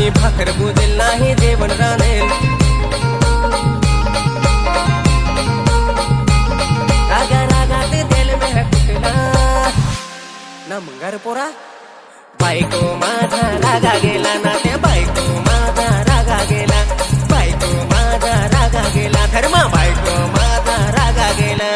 नाही भाकर बुजेल नाही जेवण राहणेल रागा रागात दिल मेरा कुठला ना मंगार पोरा बायको माझा रागा गेला ना त्या बायको माझा रागा गेला बायको माझा रागा गेला धर्मा बायको माझा रागा गेला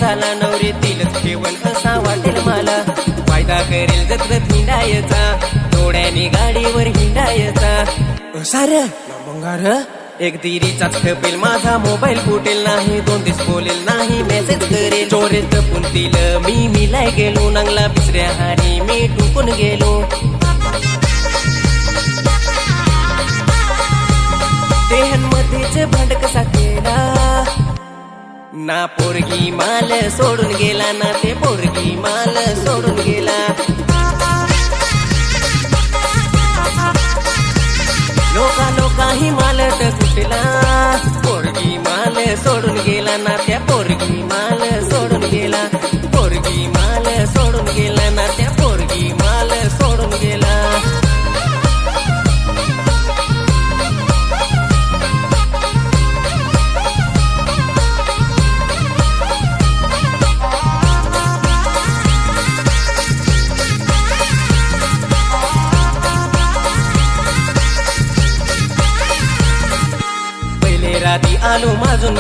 झाला नवरीतील ठेवण कसा वाटेल मला फायदा करेल जगत हिंडायचा डोळ्याने गाडीवर हिंडायचा सारं मंगार एक दिरीचाच खपेल माझा मोबाईल फुटेल नाही 2 दिवस बोलेल नाही मेसेज करेल चोरेच पुंतील मी मिलाय गेलो नांगला पिसऱ्या हारी मी टुकून गेलो देहांमध्येच भांड कसा केला ना पोरगी माल सोडून गेला ना ते पोरगी माल सोडून गेला लोका ही मालत कुठला पोरगी माल सोडून गेला ना त्या पोरगी माल सोडून गेला पोरगी माल सोडून गेला ना त्या पोरगी माल सोडून गेला राती आलो माजून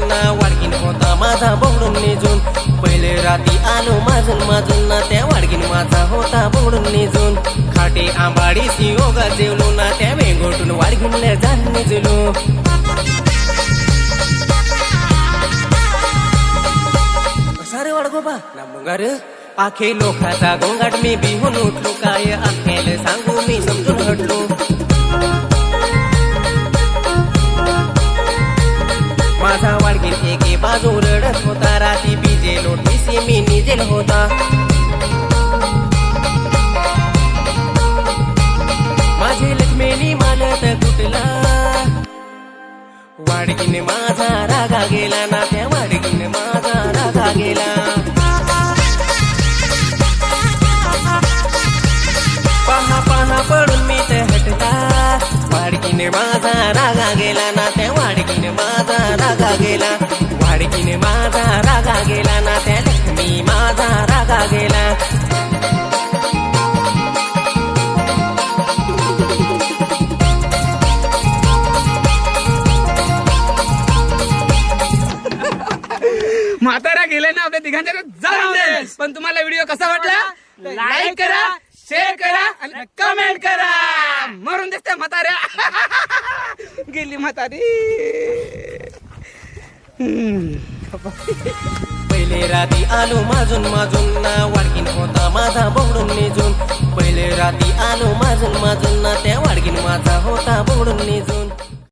ना वाडकीन होता माझा बोंगडून निजून पहिले राती आलो माजून ना त्या वाडकीन माझा होता बोंगडून निजून खाटे आंबाडी सियोगा जेवलो ना त्या वेंगोटून वाडकीनले जाण निजलो सारे वाडगोबा ना मुंगार आखे लोकाचा गोंगाट मी बिहून उठलो काय आखेल सांगू मी समजून हटलो माझा वाडकीन एके बाजू रडत होता राती बिजेलो ठिसी मी निजेल होता माझे लक्ष्मीनी मालत कुठला वाडकीन माझा रागा गेला ना त्या वाडकीन माझा रागा गेला पहा पडून मी ते हटला वाडकीन माझा रागा गेला ना त्या वाडकीन माझा रागा गेला वाडकीन माझा रागा गेला ना त्या लक्ष्मी माझा रागा गेला म्हातारा गेले ना आपल्या तिघांच्या जाऊ दे पण तुम्हाला व्हिडिओ कसा वाटला लाईक करा शेअर करा आणि कमेंट करा मरून दिसते म्हाताऱ्या गेली म्हातारी पहिले राती आलो माजून ना वाडकीन होता माझा बोंगडून निजून पहिले राती आलो माजून ना त्या वाडकीन माझा होता बोंगडून निजून